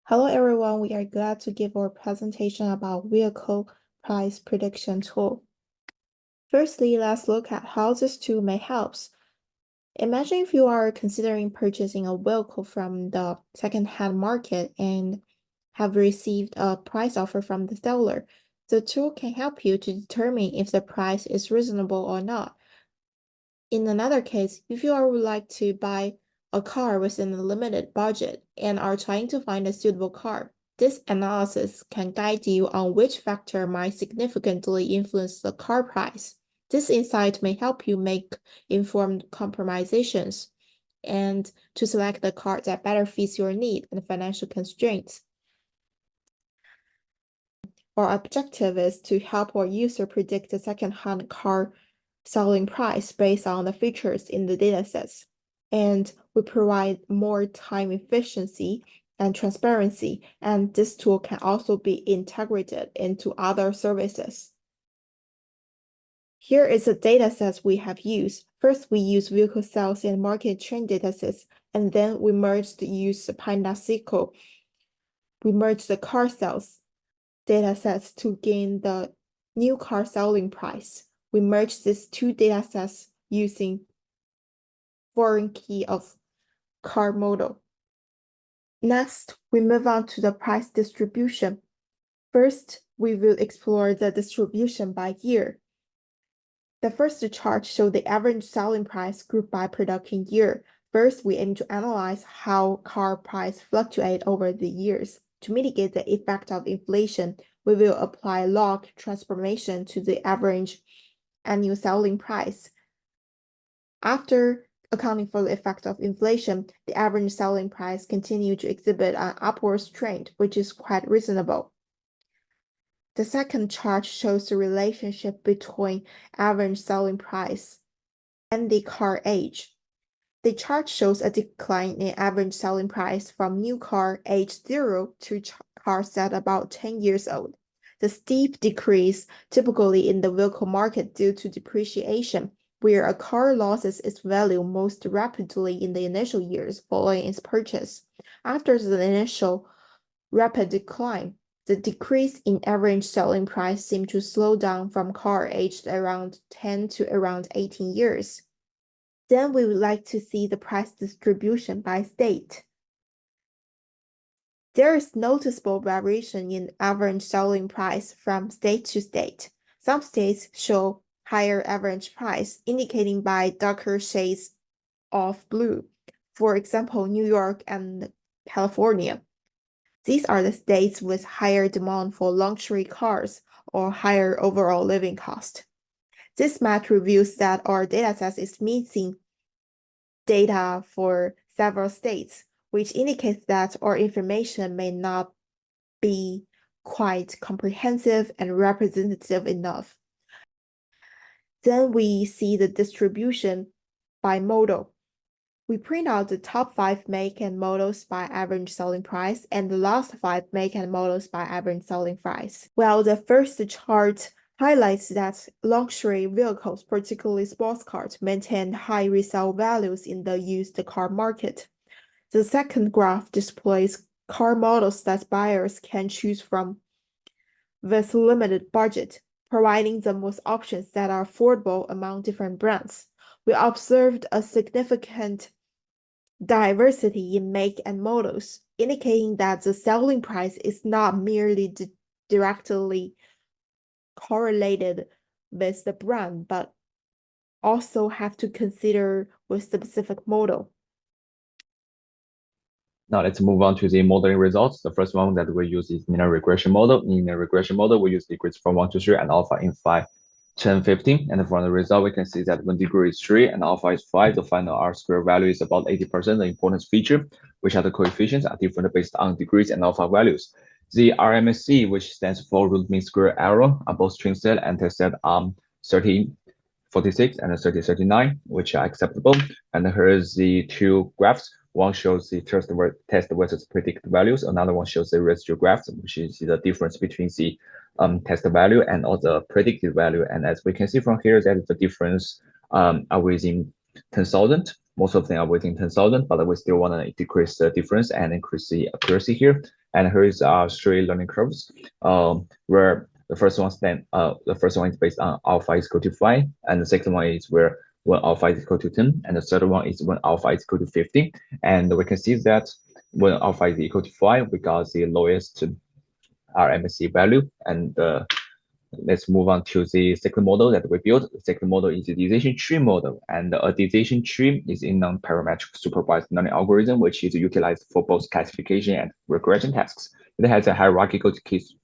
Hello everyone, we are glad to give our presentation about vehicle price prediction tool. Firstly, let's look at how this tool may help. Imagine if you are considering purchasing a vehicle from the second-hand market and have received a price offer from the seller. The tool can help you to determine if the price is reasonable or not. In another case, if you would like to buy a car within a limited budget and are trying to find a suitable car, this analysis can guide you on which factor might significantly influence the car price. This insight may help you make informed compromisations and to select the car that better fits your need and financial constraints. Our objective is to help our user predict the second-hand car selling price based on the features in the datasets. And we provide more time efficiency and transparency, and this tool can also be integrated into other services. Here is the dataset we have used. First, we use vehicle sales and market trend datasets, and then we use Pandaseco. We merged the car sales datasets to gain the new car selling price. We merge these two datasets using foreign key of car model. Next, we move on to the price distribution. First, we will explore the distribution by year. The first chart shows the average selling price grouped by production year. First, we aim to analyze how car price fluctuate over the years. To mitigate the effect of inflation, we will apply log transformation to the average annual selling price. After accounting for the effect of inflation, the average selling price continued to exhibit an upward trend, which is quite reasonable. The second chart shows the relationship between average selling price and the car age. The chart shows a decline in average selling price from new car age 0 to cars that about 10 years old. The steep decrease typically in the vehicle market due to depreciation, where a car loses its value most rapidly in the initial years following its purchase. After the initial rapid decline, the decrease in average selling price seemed to slow down from car aged around 10 to around 18 years. Then we would like to see the price distribution by state. There is noticeable variation in average selling price from state to state. Some states show higher average price, indicating by darker shades of blue. For example, New York and California. These are the states with higher demand for luxury cars or higher overall living cost. This map reveals that our dataset is missing data for several states, which indicates that our information may not be quite comprehensive and representative enough. Then we see the distribution by model. We print out the top 5 make and models by average selling price and the last 5 make and models by average selling price. Well, the first chart highlights that luxury vehicles, particularly sports cars, maintain high resale values in the used car market. The second graph displays car models that buyers can choose from with limited budget, providing them with options that are affordable among different brands. We observed a significant diversity in make and models, indicating that the selling price is not merely directly correlated with the brand, but also have to consider with specific model. Now let's move on to the modeling results. The first one that we use is linear regression model. In the regression model, we use degrees from 1 to 3 and alpha in 5, 10, 15. And from the result, we can see that when degree is 3 and alpha is 5, the final R-square value is about 80%. The importance feature, which are the coefficients, are different based on degrees and alpha values. The RMSE, which stands for root mean square error, are both twin set and test set 3046 and 3039, which are acceptable. And here is the two graphs. One shows the test versus predicted values. Another one shows the residual graphs, which is the difference between the test value and all the predicted value. And as we can see from here, that the difference are within 10,000. Most of them are within 10,000, but we still want to decrease the difference and increase the accuracy here. And here is our three learning curves, where the first one is based on alpha is equal to 5, and the second one is where when alpha is equal to 10, and the third one is when alpha is equal to 50. And we can see that when alpha is equal to 5, we got the lowest RMSE value. And let's move on to the second model that we built. The second model is a decision tree model, and a decision tree is a non-parametric supervised learning algorithm which is utilized for both classification and regression tasks. It has a hierarchical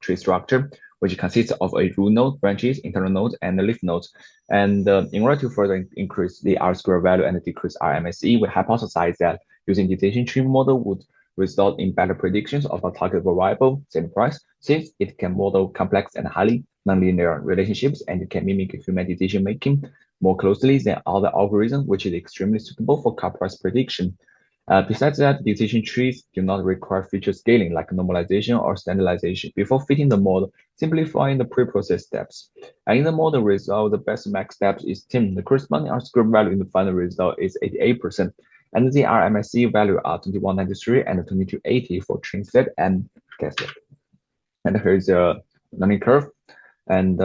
tree structure which consists of a root node, branches, internal nodes, and leaf nodes. And in order to further increase the R-square value and decrease RMSE, we hypothesize that using decision tree model would result in better predictions of a target variable, same price, since it can model complex and highly nonlinear relationships and can mimic human decision making more closely than other algorithms, which is extremely suitable for car price prediction. Besides that, decision trees do not require feature scaling like normalization or standardization before fitting the model, simplifying the pre-process steps. And in the model result, the best max steps is 10. The corresponding R-square value in the final result is 88%. And the RMSE value are 2193 and 2280 for train set and test set. And here's a learning curve. And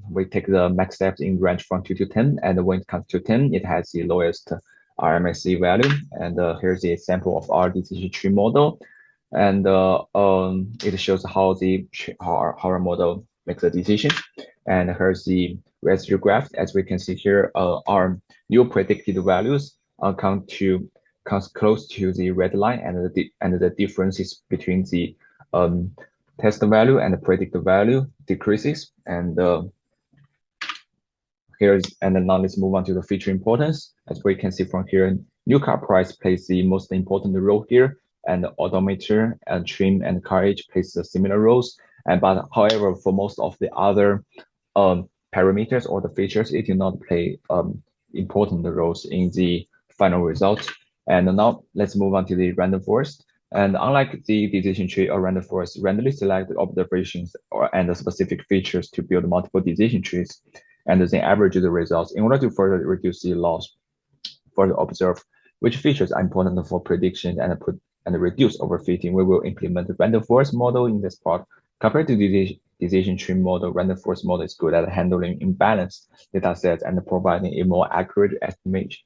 we take the max steps in range from 2 to 10. And when it comes to 10, it has the lowest RMSE value. And here's a sample of our decision tree model. And it shows how our model makes a decision. And here's the residue graph. As we can see here, our new predicted values comes close to the red line, and the differences between the test value and the predicted value decreases. And now let's move on to the feature importance. As we can see from here, new car price plays the most important role here, and the odometer and trim and car age plays similar roles. But however, for most of the other parameters or the features, it do not play important roles in the final result. And now let's move on to the random forest. And unlike the decision tree or random forest, randomly select observations and the specific features to build multiple decision trees, and then average the results in order to further reduce the loss. Further observe which features are important for prediction and reduce overfitting. We will implement the random forest model in this part. Compared to the decision tree model, random forest model is good at handling imbalanced data sets and providing a more accurate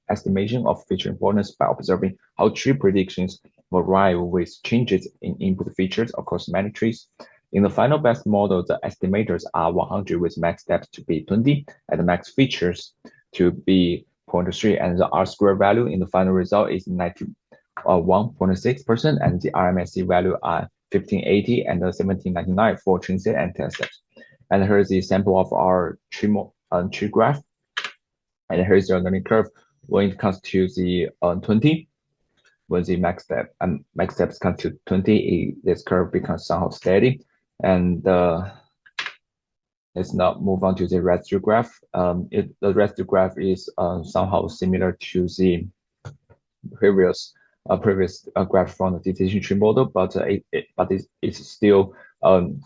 estimation of feature importance by observing how tree predictions vary with changes in input features across many trees. In the final best model, the estimators are 100 with max steps to be 20 and the max features to be 0.3, and the R-square value in the final result is 91.6%, and the RMSE value are 1580 and 1799 for train set and test set. And here's the sample of our tree graph. And here's the learning curve. When it comes to the 20, when the max steps come to 20, this curve becomes somehow steady. And let's now move on to the residue graph. The residue graph is somehow similar to the previous graph from the decision tree model, but it's still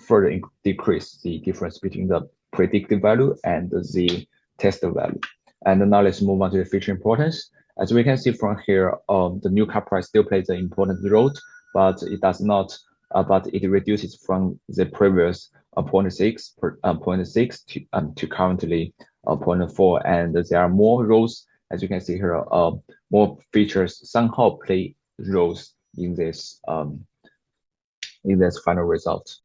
further decrease the difference between the predicted value and the test value. And now let's move on to the feature importance. As we can see from here, the new car price still plays an important role, but it does not. But it reduces from the previous 0.6 to currently 0.4, and there are more roles. As you can see here, more features somehow play roles in this final result.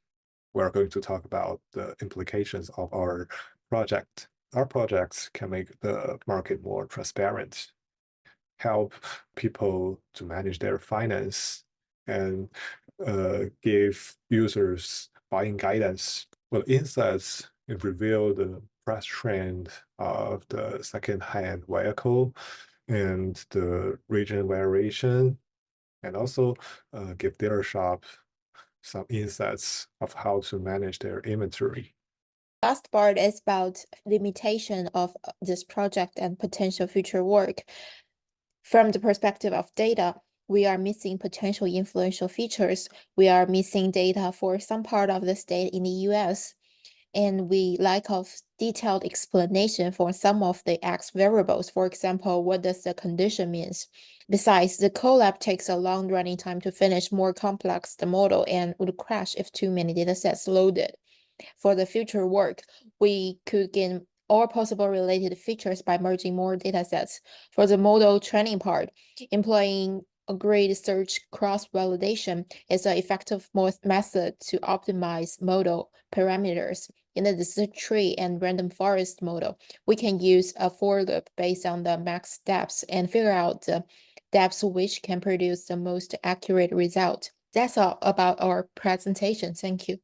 We're going to talk about the implications of our project. Our projects can make the market more transparent, help people to manage their finance, and give users buying guidance. Well, insights reveal the price trend of the second-hand vehicle and the region variation, and also give dealer shop some insights of how to manage their inventory. Last part is about limitation of this project and potential future work. From the perspective of data, we are missing potential influential features. We are missing data for some part of the state in the US. and we lack of detailed explanation for some of the X variables. For example, what does the condition means? Besides, the Colab takes a long running time to finish more complex the model and would crash if too many datasets loaded. For the future work, we could gain all possible related features by merging more datasets. For the model training part, employing a grid search cross-validation is an effective method to optimize model parameters. In the decision tree and random forest model, we can use a for loop based on the max depths and figure out the depths which can produce the most accurate result. That's all about our presentation. Thank you.